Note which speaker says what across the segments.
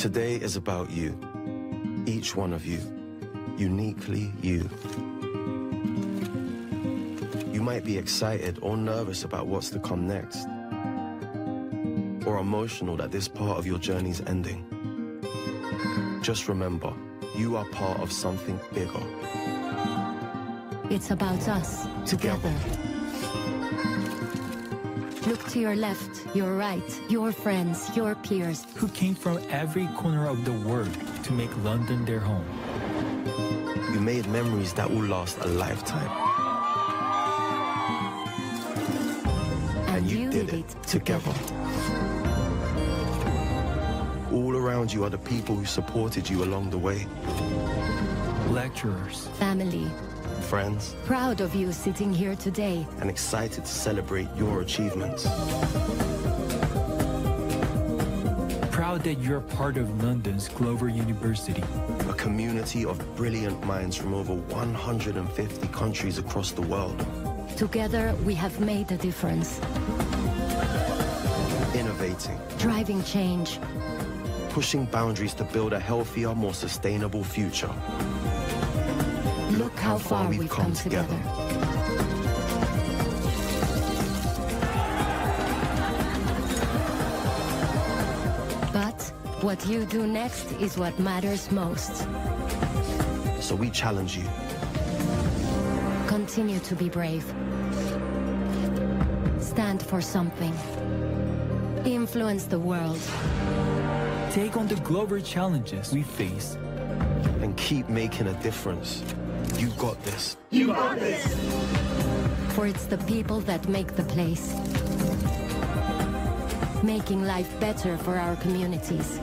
Speaker 1: Today is about you. Each one of you. Uniquely you. You might be excited or nervous about what's to come next, or emotional that this part of your journey's ending. Just remember, you are part of something bigger.
Speaker 2: It's about us, together. Look to your left, your right, your friends, your peers.
Speaker 3: Who came from every corner of the world to make London their home.
Speaker 1: You made memories that will last a lifetime. And you did it together. All around you are the people who supported you along the way.
Speaker 3: Lecturers.
Speaker 2: Family.
Speaker 1: Friends.
Speaker 2: Proud of you sitting here today.
Speaker 1: And excited to celebrate your achievements.
Speaker 3: Proud that you're part of London's Glover University.
Speaker 1: A community of brilliant minds from over 150 countries across the world.
Speaker 2: Together, we have made a difference.
Speaker 1: Innovating.
Speaker 2: Driving change.
Speaker 1: Pushing boundaries to build a healthier, more sustainable future.
Speaker 2: Look how far we've come together. But what you do next is what matters most.
Speaker 1: So we challenge you.
Speaker 2: Continue to be brave. Stand for something. Influence the world.
Speaker 3: Take on the Glover challenges we face.
Speaker 1: And keep making a difference. You got this.
Speaker 4: You got this.
Speaker 2: For it's the people that make the place. Making life better for our communities.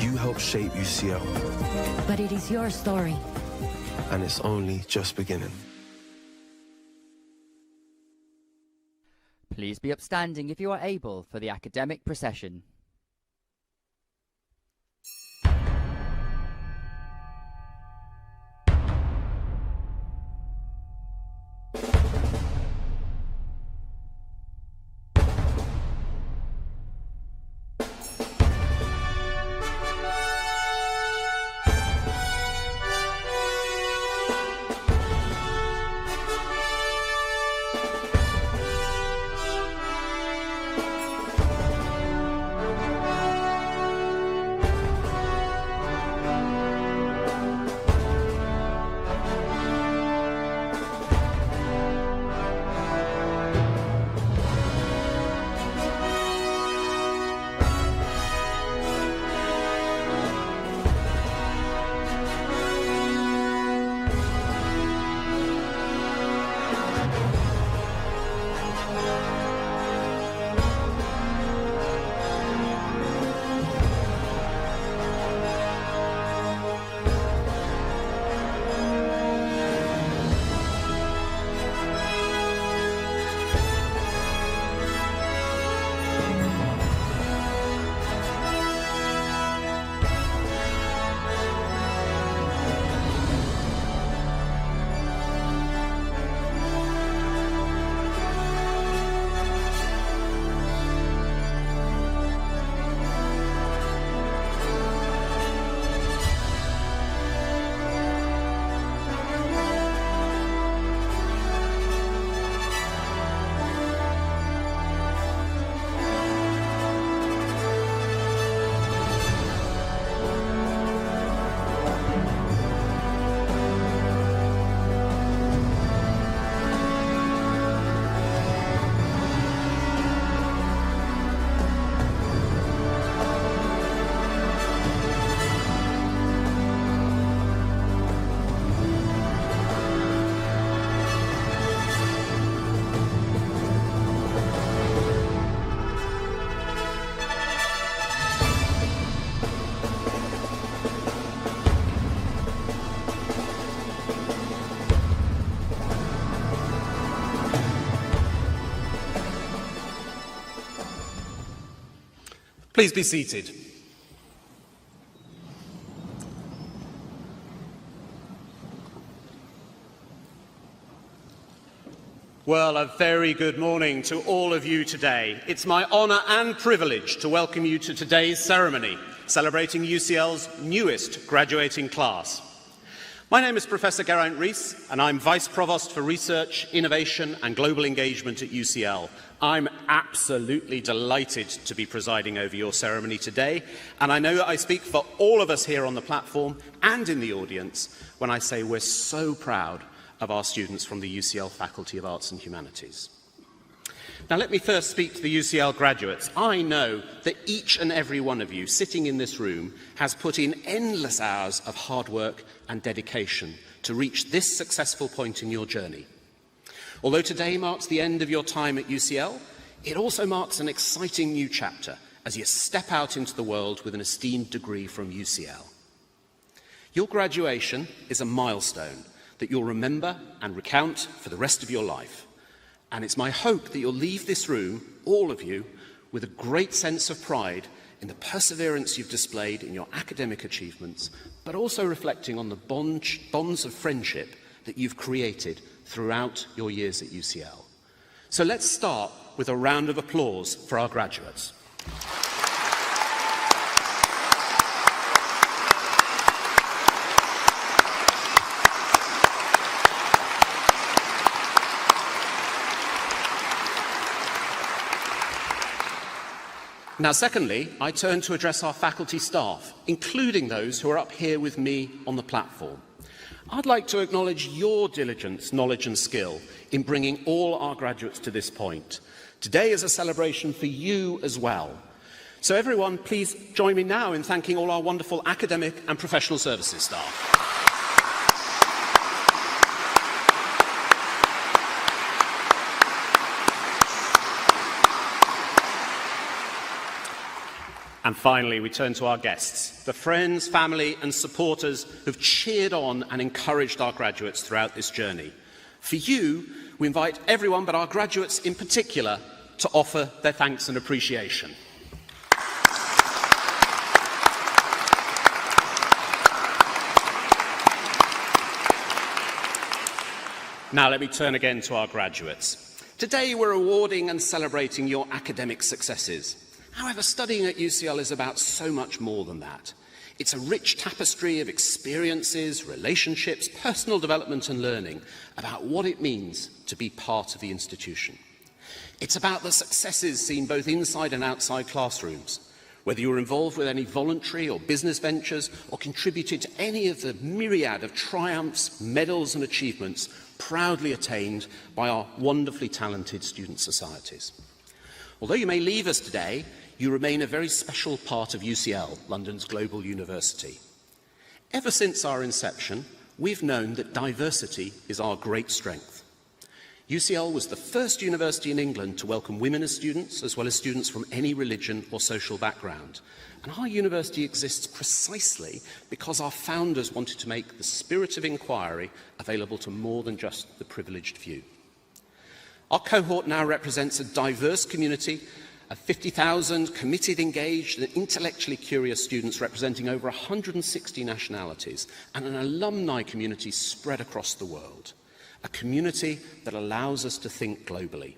Speaker 1: You helped shape UCL.
Speaker 2: But it is your story.
Speaker 1: And it's only just beginning.
Speaker 5: Please be upstanding if you are able for the academic procession.
Speaker 4: Please be seated. Well, a very good morning to all of you today. It's my honour and privilege to welcome you to today's ceremony, celebrating UCL's newest graduating class. My name is Professor Geraint Rees, and I'm Vice Provost for Research, Innovation and Global Engagement at UCL. I'm absolutely delighted to be presiding over your ceremony today, and I know that I speak for all of us here on the platform and in the audience when I say we're so proud of our students from the UCL Faculty of Arts and Humanities. Now, let me first speak to the UCL graduates. I know that each and every one of you sitting in this room has put in endless hours of hard work and dedication to reach this successful point in your journey. Although today marks the end of your time at UCL, it also marks an exciting new chapter as you step out into the world with an esteemed degree from UCL. Your graduation is a milestone that you'll remember and recount for the rest of your life. And it's my hope that you'll leave this room, all of you, with a great sense of pride in the perseverance you've displayed in your academic achievements, but also reflecting on the bonds of friendship that you've created throughout your years at UCL. So let's start with a round of applause for our graduates. Now, secondly, I turn to address our faculty staff, including those who are up here with me on the platform. I'd like to acknowledge your diligence, knowledge and skill in bringing all our graduates to this point. Today is a celebration for you as well. So everyone, please join me now in thanking all our wonderful academic and professional services staff. And finally, we turn to our guests, the friends, family and supporters who've cheered on and encouraged our graduates throughout this journey. For you, we invite everyone, but our graduates in particular, to offer their thanks and appreciation. Now let me turn again to our graduates. Today we're awarding and celebrating your academic successes. However, studying at UCL is about so much more than that. It's a rich tapestry of experiences, relationships, personal development and learning about what it means to be part of the institution. It's about the successes seen both inside and outside classrooms, whether you were involved with any voluntary or business ventures or contributed to any of the myriad of triumphs, medals and achievements proudly attained by our wonderfully talented student societies. Although you may leave us today, you remain a very special part of UCL, London's global university. Ever since our inception, we've known that diversity is our great strength. UCL was the first university in England to welcome women as students, as well as students from any religion or social background. And our university exists precisely because our founders wanted to make the spirit of inquiry available to more than just the privileged few. Our cohort now represents a diverse community of 50,000 committed, engaged and intellectually curious students representing over 160 nationalities and an alumni community spread across the world, a community that allows us to think globally.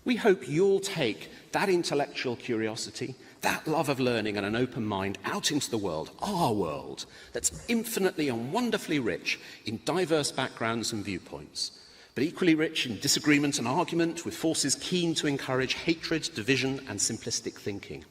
Speaker 4: We hope you'll take that intellectual curiosity, that love of learning and an open mind out into the world, our world, that's infinitely and wonderfully rich in diverse backgrounds and viewpoints, but equally rich in disagreement and argument, with forces keen to encourage hatred, division and simplistic thinking.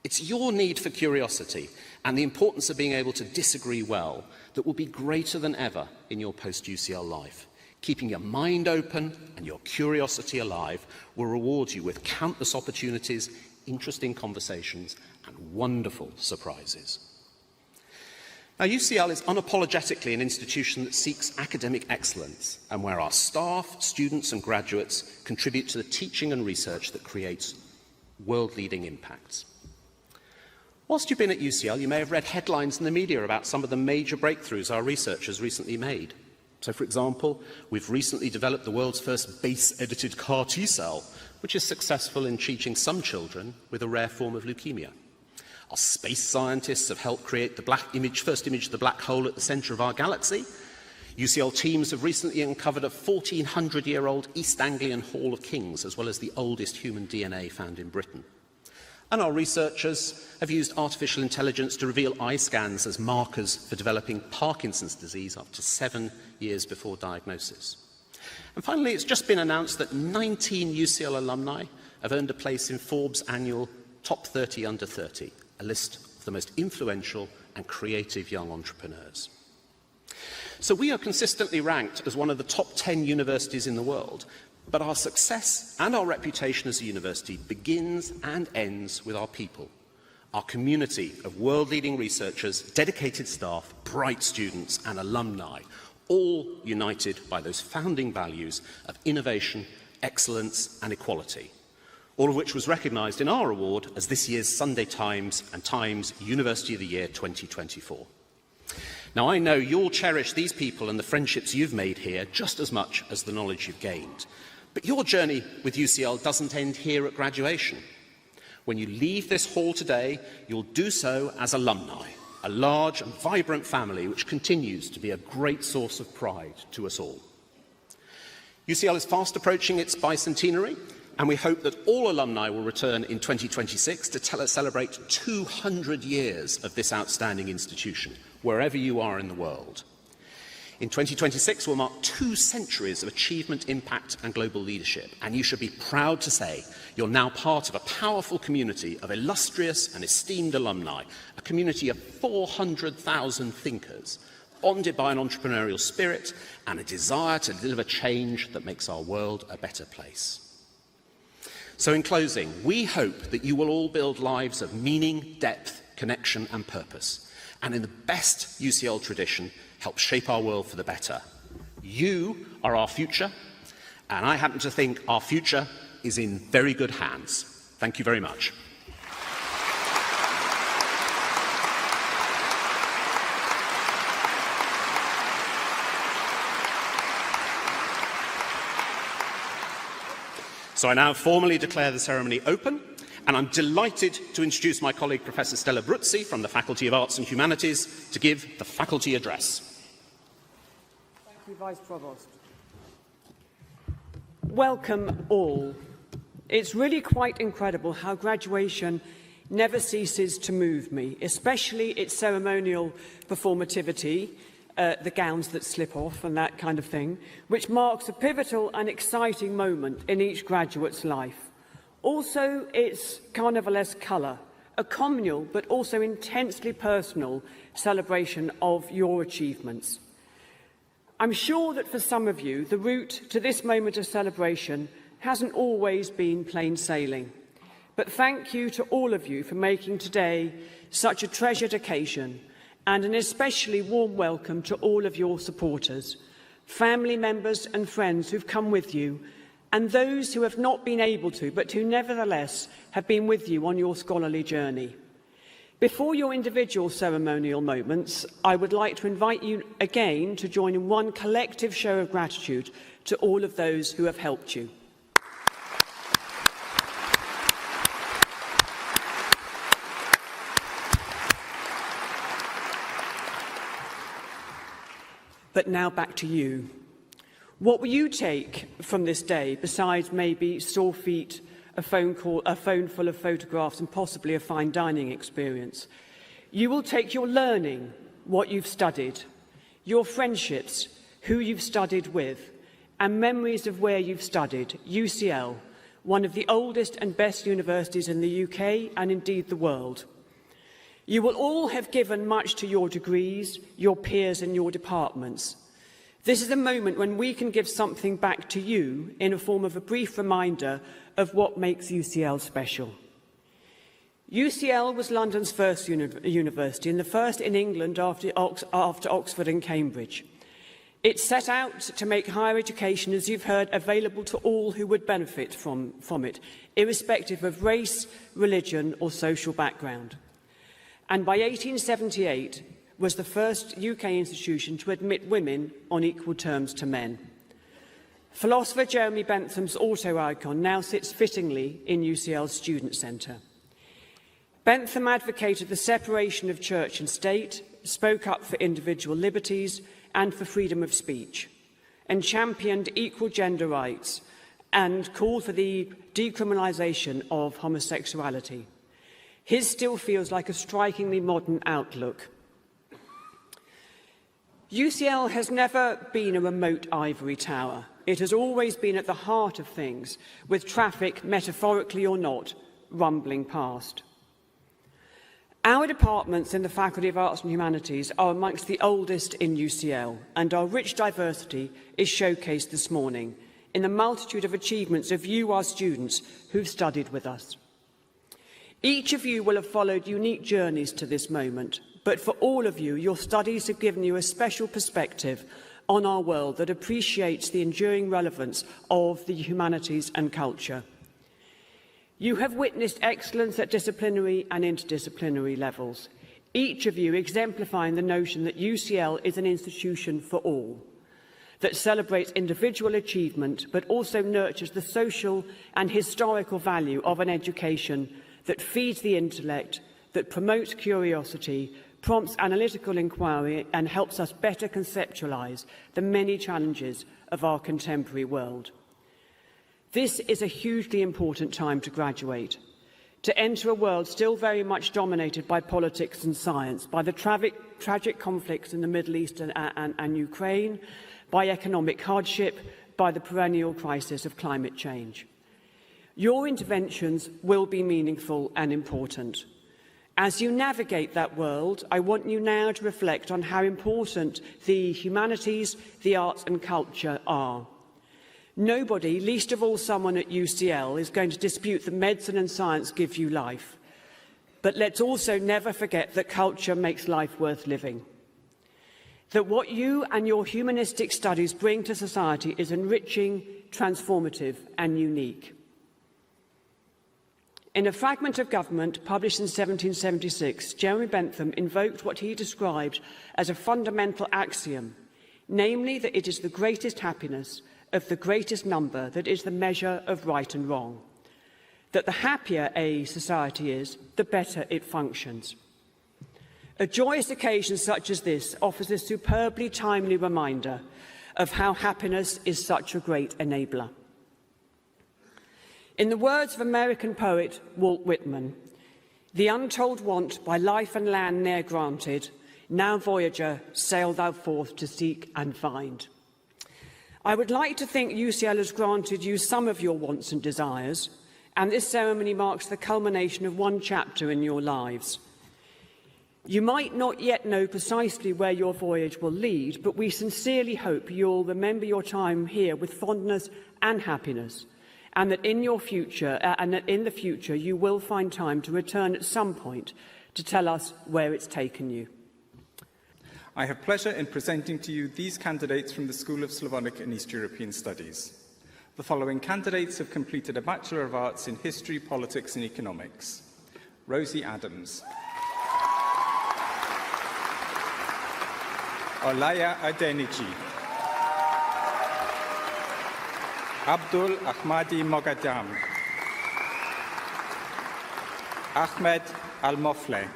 Speaker 4: It's your need for curiosity and the importance of being able to disagree well that will be greater than ever in your post-UCL life. Keeping your mind open and your curiosity alive will reward you with countless opportunities, interesting conversations and wonderful surprises. Now, UCL is unapologetically an institution that seeks academic excellence and where our staff, students and graduates contribute to the teaching and research that creates world-leading impacts. Whilst you've been at UCL, you may have read headlines in the media about some of the major breakthroughs our researchers recently made. So, for example, we've recently developed the world's first base-edited CAR T-cell, which is successful in treating some children with a rare form of leukemia. Our space scientists have helped create the first image of the black hole at the centre of our galaxy. UCL teams have recently uncovered a 1400-year-old East Anglian Hall of Kings, as well as the oldest human DNA found in Britain. And our researchers have used artificial intelligence to reveal eye scans as markers for developing Parkinson's disease up to 7 years before diagnosis. And finally, it's just been announced that 19 UCL alumni have earned a place in Forbes' annual Top 30 Under 30, a list of the most influential and creative young entrepreneurs. So we are consistently ranked as one of the top 10 universities in the world, but our success and our reputation as a university begins and ends with our people, our community of world-leading researchers, dedicated staff, bright students and alumni, all united by those founding values of innovation, excellence and equality, all of which was recognised in our award as this year's Sunday Times and Times University of the Year 2024. Now, I know you'll cherish these people and the friendships you've made here just as much as the knowledge you've gained. But your journey with UCL doesn't end here at graduation. When you leave this hall today, you'll do so as alumni, a large and vibrant family which continues to be a great source of pride to us all. UCL is fast approaching its bicentenary, and we hope that all alumni will return in 2026 to celebrate 200 years of this outstanding institution, wherever you are in the world. In 2026, we'll mark 2 centuries of achievement, impact and global leadership, and you should be proud to say you're now part of a powerful community of illustrious and esteemed alumni, a community of 400,000 thinkers, bonded by an entrepreneurial spirit and a desire to deliver change that makes our world a better place. So in closing, we hope that you will all build lives of meaning, depth, connection and purpose, and in the best UCL tradition, help shape our world for the better. You are our future, and I happen to think our future is in very good hands. Thank you very much. So I now formally declare the ceremony open, and I'm delighted to introduce my colleague Professor Stella Bruzzi from the Faculty of Arts and Humanities to give the faculty address.
Speaker 6: Thank you, Vice Provost. Welcome all. It's really quite incredible how graduation never ceases to move me, especially its ceremonial performativity, the gowns that slip off and that kind of thing, which marks a pivotal and exciting moment in each graduate's life. Also, its carnivalesque colour, a communal but also intensely personal celebration of your achievements. I'm sure that for some of you, the route to this moment of celebration hasn't always been plain sailing. But thank you to all of you for making today such a treasured occasion, and an especially warm welcome to all of your supporters, family members and friends who've come with you, and those who have not been able to, but who nevertheless have been with you on your scholarly journey. Before your individual ceremonial moments, I would like to invite you again to join in one collective show of gratitude to all of those who have helped you. But now back to you. What will you take from this day, besides maybe sore feet, a phone call, a phone full of photographs, and possibly a fine dining experience? You will take your learning, what you've studied, your friendships, who you've studied with, and memories of where you've studied, UCL, one of the oldest and best universities in the UK and indeed the world. You will all have given much to your degrees, your peers and your departments. This is a moment when we can give something back to you in a form of a brief reminder of what makes UCL special. UCL was London's first university and the first in England after Oxford and Cambridge. It set out to make higher education, as you've heard, available to all who would benefit from it, irrespective of race, religion or social background. And by 1878 was the first UK institution to admit women on equal terms to men. Philosopher Jeremy Bentham's auto icon now sits fittingly in UCL's Student Centre. Bentham advocated the separation of church and state, spoke up for individual liberties, and for freedom of speech, and championed equal gender rights and called for the decriminalisation of homosexuality. His still feels like a strikingly modern outlook. UCL has never been a remote ivory tower. It has always been at the heart of things, with traffic, metaphorically or not, rumbling past. Our departments in the Faculty of Arts and Humanities are amongst the oldest in UCL, and our rich diversity is showcased this morning in the multitude of achievements of you, our students, who've studied with us. Each of you will have followed unique journeys to this moment, but for all of you, your studies have given you a special perspective on our world that appreciates the enduring relevance of the humanities and culture. You have witnessed excellence at disciplinary and interdisciplinary levels, each of you exemplifying the notion that UCL is an institution for all, that celebrates individual achievement but also nurtures the social and historical value of an education that feeds the intellect, that promotes curiosity, prompts analytical inquiry and helps us better conceptualise the many challenges of our contemporary world. This is a hugely important time to graduate, to enter a world still very much dominated by politics and science, by the tragic conflicts in the Middle East and Ukraine, by economic hardship, by the perennial crisis of climate change. Your interventions will be meaningful and important. As you navigate that world, I want you now to reflect on how important the humanities, the arts and culture are. Nobody, least of all someone at UCL, is going to dispute that medicine and science give you life. But let's also never forget that culture makes life worth living. That what you and your humanistic studies bring to society is enriching, transformative and unique. In a fragment of government published in 1776, Jeremy Bentham invoked what he described as a fundamental axiom, namely that it is the greatest happiness of the greatest number that is the measure of right and wrong. That the happier a society is, the better it functions. A joyous occasion such as this offers a superbly timely reminder of how happiness is such a great enabler. In the words of American poet Walt Whitman, "The untold want by life and land ne'er granted, now voyager, sail thou forth to seek and find." I would like to think UCL has granted you some of your wants and desires, and this ceremony marks the culmination of one chapter in your lives. You might not yet know precisely where your voyage will lead, but we sincerely hope you'll remember your time here with fondness and happiness, and that in the future you will find time to return at some point to tell us where it's taken you.
Speaker 7: I have pleasure in presenting to you these candidates from the School of Slavonic and East European Studies. The following candidates have completed a Bachelor of Arts in History, Politics and Economics. Rosie Adams. Olaya Adeniji. Abdul Ahmadi Mogadam. Ahmed Al-Mofle.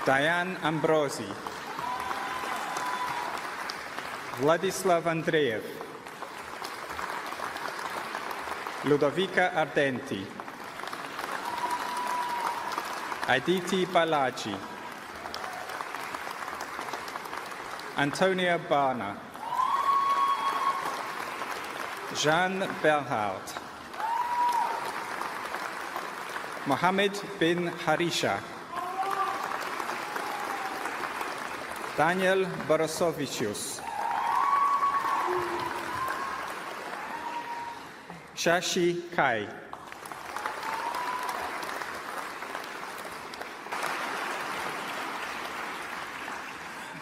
Speaker 7: Diane Ambrosi. Vladislav Andreev. Ludovica Ardenti. Aditi Balaji. Antonia Barna. Jeanne Berhard. Mohammed bin Harisha. Daniel Borosovicius. Shashi Kai.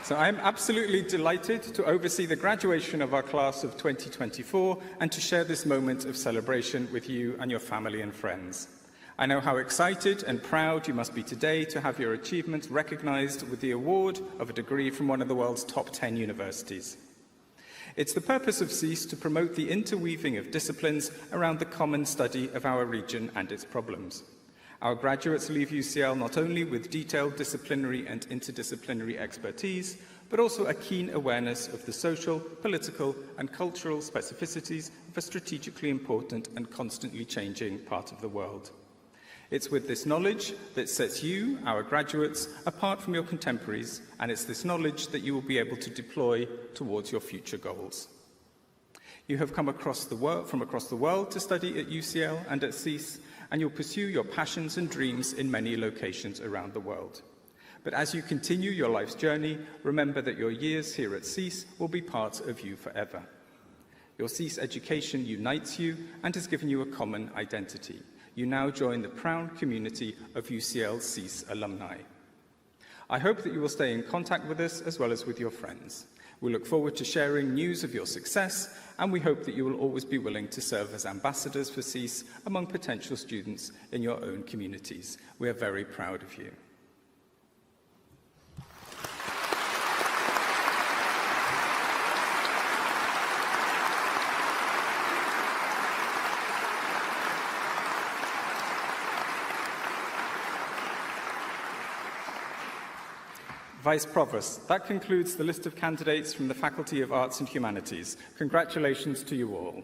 Speaker 7: So I'm absolutely delighted to oversee the graduation of our class of 2024 and to share this moment of celebration with you and your family and friends. I know how excited and proud you must be today to have your achievements recognised with the award of a degree from one of the world's top 10 universities. It's the purpose of SEES to promote the interweaving of disciplines around the common study of our region and its problems. Our graduates leave UCL not only with detailed disciplinary and interdisciplinary expertise, but also a keen awareness of the social, political, and cultural specificities of a strategically important and constantly changing part of the world. It's with this knowledge that sets you, our graduates, apart from your contemporaries, and it's this knowledge that you will be able to deploy towards your future goals. You have come from across the world to study at UCL and at SEES, and you'll pursue your passions and dreams in many locations around the world. But as you continue your life's journey, remember that your years here at SEES will be part of you forever. Your SEES education unites you and has given you a common identity. You now join the proud community of UCL SEES alumni. I hope that you will stay in contact with us as well as with your friends. We look forward to sharing news of your success, and we hope that you will always be willing to serve as ambassadors for SEES among potential students in your own communities. We are very proud of you. Vice Provost, that concludes the list of candidates from the Faculty of Arts and Humanities. Congratulations to you all.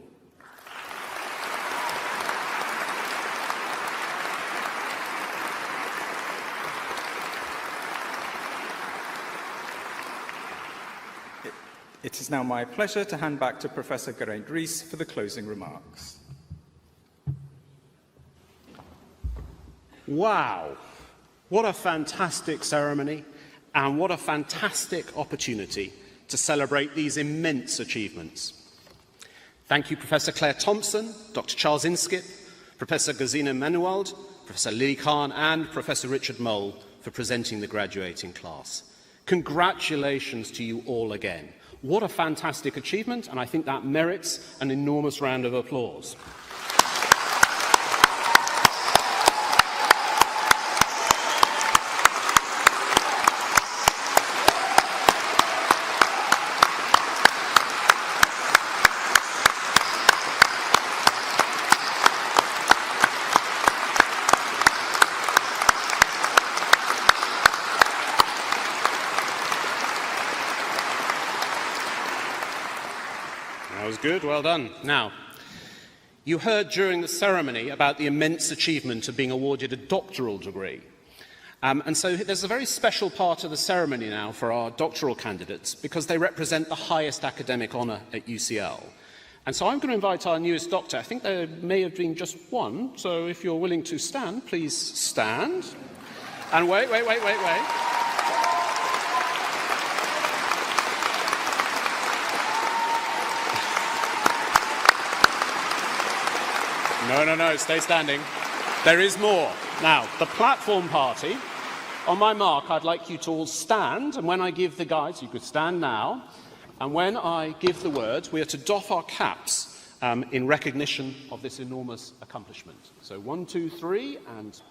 Speaker 7: It is now my pleasure to hand back to Professor Geraint-Rees for the closing remarks.
Speaker 4: Wow, what a fantastic ceremony. And what a fantastic opportunity to celebrate these immense achievements. Thank you, Professor Claire Thompson, Dr. Charles Inskip, Professor Gesine Manuwald, Professor Lily Khan, and Professor Richard Mole for presenting the graduating class. Congratulations to you all again. What a fantastic achievement, and I think that merits an enormous round of applause. Good, well done. Now, you heard during the ceremony about the immense achievement of being awarded a doctoral degree. And so there's a very special part of the ceremony now for our doctoral candidates because they represent the highest academic honour at UCL. And so I'm going to invite our newest doctor. I think there may have been just one, so if you're willing to stand, please stand. And wait. No, stay standing. There is more. Now, the platform party, on my mark, I'd like you to all stand, and when I give the guides, you could stand now, and when I give the word, we are to doff our caps in recognition of this enormous accomplishment. So 1, 2, 3, and...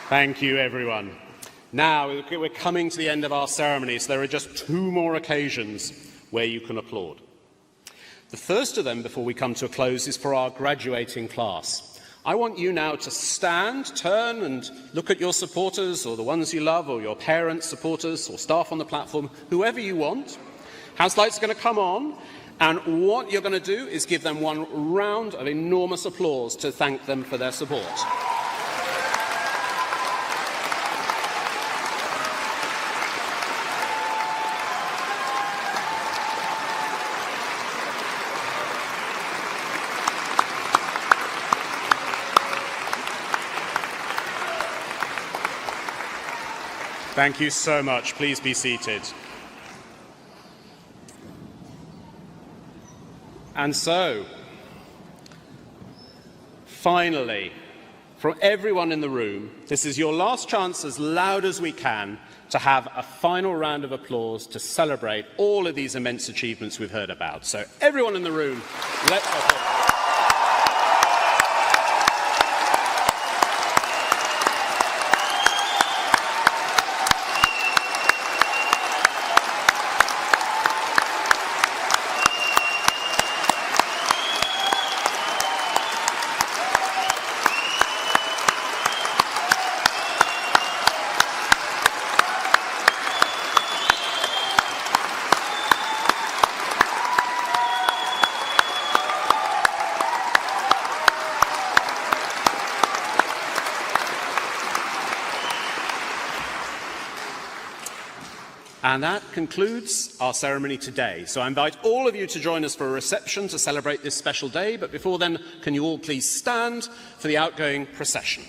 Speaker 4: Thank you, everyone. Now, we're coming to the end of our ceremony, so there are just 2 more occasions where you can applaud. The first of them, before we come to a close, is for our graduating class. I want you now to stand, turn, and look at your supporters, or the ones you love, or your parents, supporters, or staff on the platform, whoever you want. House lights are going to come on, and what you're going to do is give them one round of enormous applause to thank them for their support. Thank you so much. Please be seated. And so, finally, from everyone in the room, this is your last chance, as loud as we can, to have a final round of applause to celebrate all of these immense achievements we've heard about. So everyone in the room, let's applaud. And that concludes our ceremony today. So I invite all of you to join us for a reception to celebrate this special day. But before then, can you all please stand for the outgoing procession?